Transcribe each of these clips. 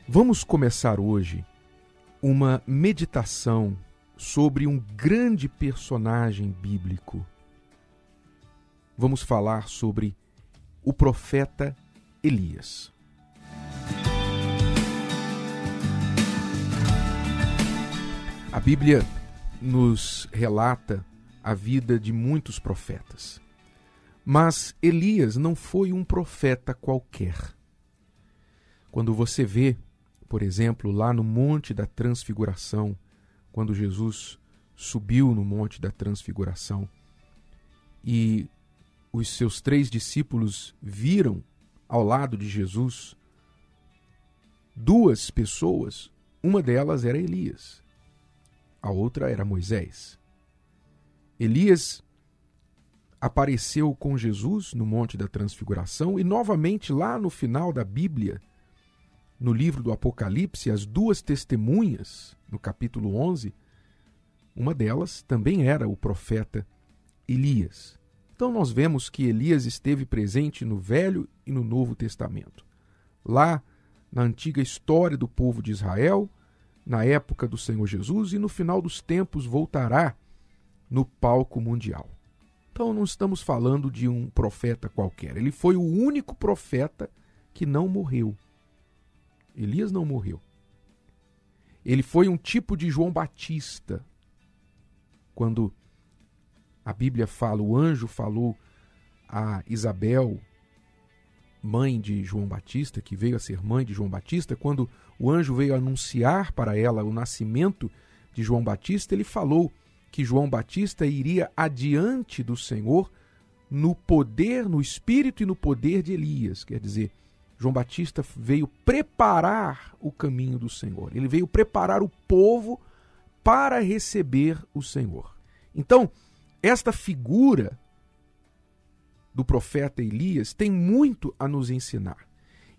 Vamos começar hoje uma meditação sobre um grande personagem bíblico. Vamos falar sobre o profeta Elias. A Bíblia nos relata a vida de muitos profetas. Mas Elias não foi um profeta qualquer. Quando você vê, por exemplo, lá no Monte da Transfiguração, quando Jesus subiu no Monte da Transfiguração e os seus 3 discípulos viram ao lado de Jesus 2 pessoas, uma delas era Elias, a outra era Moisés. Elias apareceu com Jesus no Monte da Transfiguração e novamente lá no final da Bíblia, no livro do Apocalipse, as 2 testemunhas, no capítulo 11, uma delas também era o profeta Elias. Então nós vemos que Elias esteve presente no Velho e no Novo Testamento. Lá na antiga história do povo de Israel, na época do Senhor Jesus e no final dos tempos voltará no palco mundial. Então não estamos falando de um profeta qualquer. Ele foi o único profeta que não morreu. Elias não morreu. Ele foi um tipo de João Batista. Quando a Bíblia fala, o anjo falou a Isabel, mãe de João Batista, que veio a ser mãe de João Batista, quando o anjo veio anunciar para ela o nascimento de João Batista, ele falou que João Batista iria adiante do Senhor no poder, no espírito e no poder de Elias. Quer dizer, João Batista veio preparar o caminho do Senhor. Ele veio preparar o povo para receber o Senhor. Então, esta figura do profeta Elias tem muito a nos ensinar.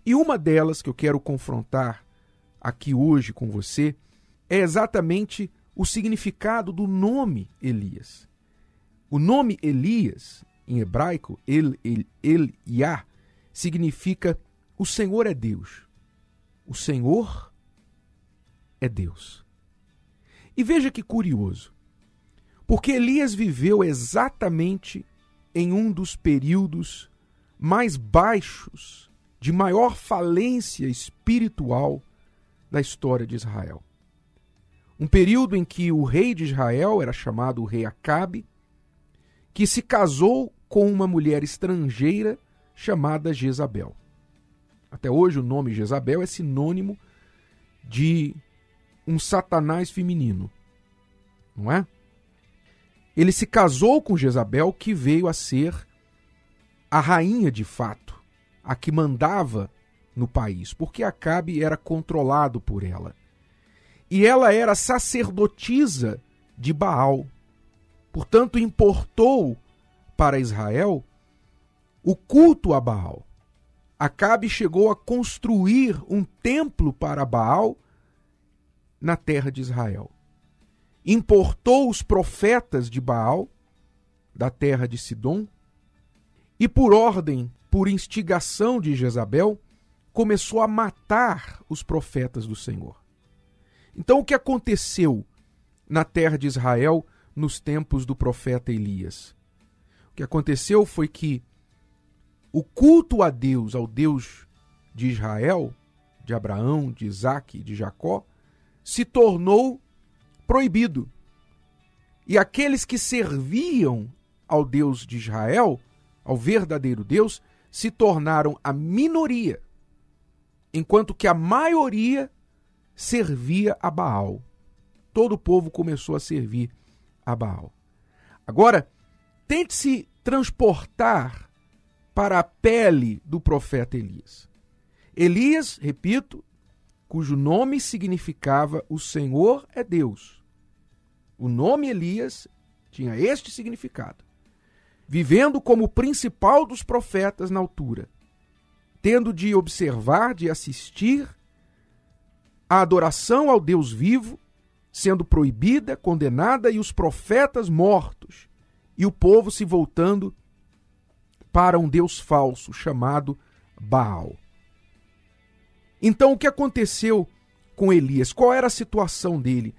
E uma delas que eu quero confrontar aqui hoje com você é exatamente o significado do nome Elias. O nome Elias, em hebraico, El-Yah, significa o Senhor é Deus. O Senhor é Deus. E veja que curioso, porque Elias viveu exatamente em um dos períodos mais baixos, de maior falência espiritual da história de Israel. Um período em que o rei de Israel era chamado o rei Acabe, que se casou com uma mulher estrangeira chamada Jezabel. Até hoje o nome Jezabel é sinônimo de um Satanás feminino, não é? Ele se casou com Jezabel, que veio a ser a rainha de fato, a que mandava no país, porque Acabe era controlado por ela. E ela era sacerdotisa de Baal. Portanto, importou para Israel o culto a Baal. Acabe chegou a construir um templo para Baal na terra de Israel. Importou os profetas de Baal da terra de Sidom e, por ordem, por instigação de Jezabel, começou a matar os profetas do Senhor. Então, o que aconteceu na terra de Israel nos tempos do profeta Elias? O que aconteceu foi que o culto a Deus, ao Deus de Israel, de Abraão, de Isaque e de Jacó, se tornou proibido. E aqueles que serviam ao Deus de Israel, ao verdadeiro Deus, se tornaram a minoria, enquanto que a maioria servia a Baal. Todo o povo começou a servir a Baal. Agora, tente se transportar para a pele do profeta Elias. Elias, repito, cujo nome significava o Senhor é Deus. O nome Elias tinha este significado. Vivendo como o principal dos profetas na altura, tendo de observar, de assistir a adoração ao Deus vivo, sendo proibida, condenada, e os profetas mortos, e o povo se voltando para um Deus falso chamado Baal. Então, o que aconteceu com Elias? Qual era a situação dele?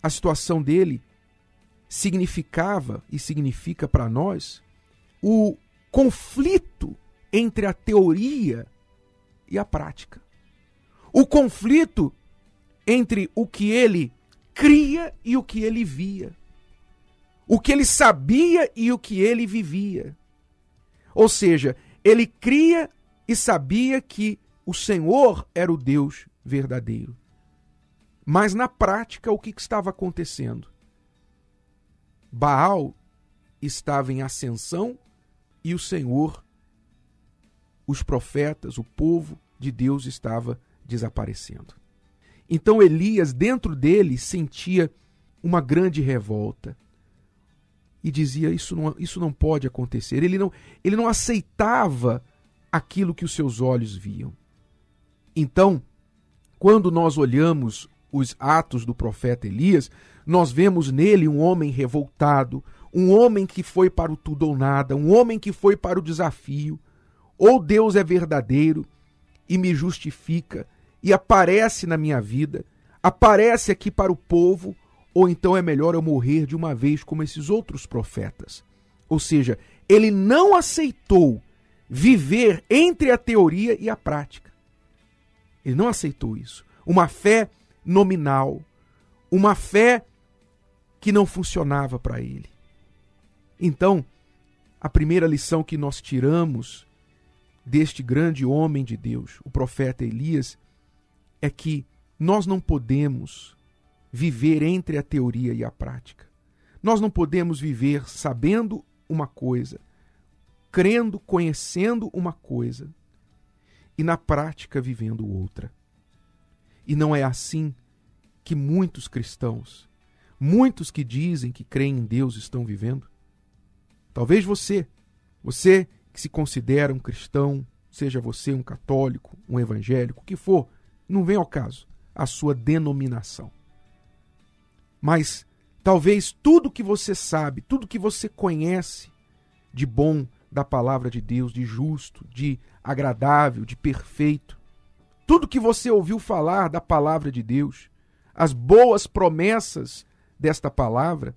A situação dele significava e significa para nós o conflito entre a teoria e a prática. O conflito entre o que ele cria e o que ele via. O que ele sabia e o que ele vivia. Ou seja, ele cria e sabia que o Senhor era o Deus verdadeiro. Mas na prática, o que estava acontecendo? Baal estava em ascensão e o Senhor, os profetas, o povo de Deus estava desaparecendo. Então Elias, dentro dele, sentia uma grande revolta e dizia, isso não pode acontecer. Ele não aceitava aquilo que os seus olhos viam. Então, quando nós olhamos os atos do profeta Elias, nós vemos nele um homem revoltado, um homem que foi para o tudo ou nada, um homem que foi para o desafio. Ou Deus é verdadeiro e me justifica e aparece na minha vida, aparece aqui para o povo, ou então é melhor eu morrer de uma vez como esses outros profetas. Ou seja, ele não aceitou viver entre a teoria e a prática. Ele não aceitou isso. Uma fé nominal, uma fé que não funcionava para ele. Então, a primeira lição que nós tiramos deste grande homem de Deus, o profeta Elias, é que nós não podemos viver entre a teoria e a prática. Nós não podemos viver sabendo uma coisa, crendo, conhecendo uma coisa, e na prática vivendo outra. E não é assim que muitos cristãos, muitos que dizem que creem em Deus estão vivendo. Talvez você que se considera um cristão, seja você um católico, um evangélico, o que for, não vem ao caso a sua denominação. Mas talvez tudo que você sabe, tudo que você conhece de bom da palavra de Deus, de justo, de agradável, de perfeito, tudo que você ouviu falar da palavra de Deus, as boas promessas desta palavra,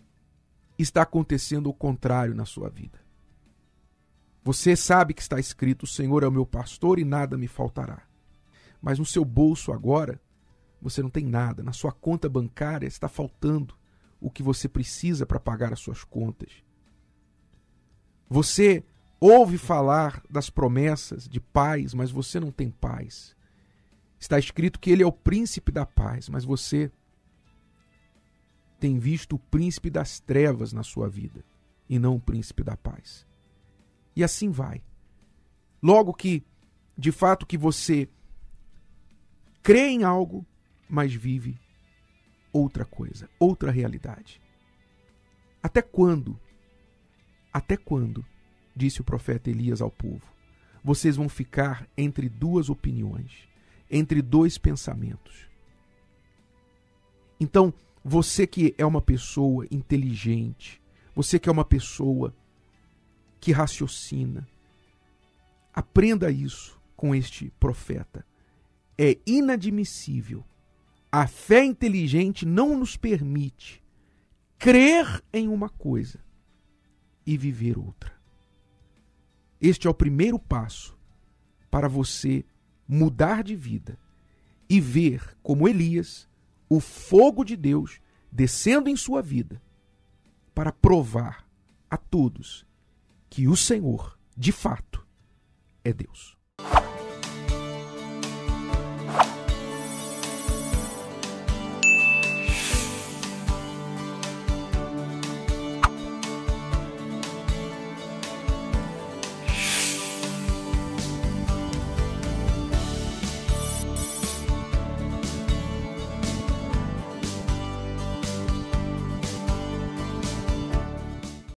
está acontecendo o contrário na sua vida. Você sabe que está escrito, o Senhor é o meu pastor e nada me faltará. Mas no seu bolso agora, você não tem nada. Na sua conta bancária está faltando o que você precisa para pagar as suas contas. Você ouve falar das promessas de paz, mas você não tem paz. Está escrito que ele é o príncipe da paz, mas você tem visto o príncipe das trevas na sua vida e não o príncipe da paz. E assim vai. Logo que, de fato, que você crê em algo, mas vive outra coisa, outra realidade. Até quando, disse o profeta Elias ao povo, vocês vão ficar entre duas opiniões, entre dois pensamentos? Então, você que é uma pessoa inteligente, você que é uma pessoa que raciocina, aprenda isso com este profeta. É inadmissível. A fé inteligente não nos permite crer em uma coisa e viver outra. Este é o primeiro passo para você mudar de vida e ver, como Elias, o fogo de Deus descendo em sua vida para provar a todos que o Senhor, de fato, é Deus.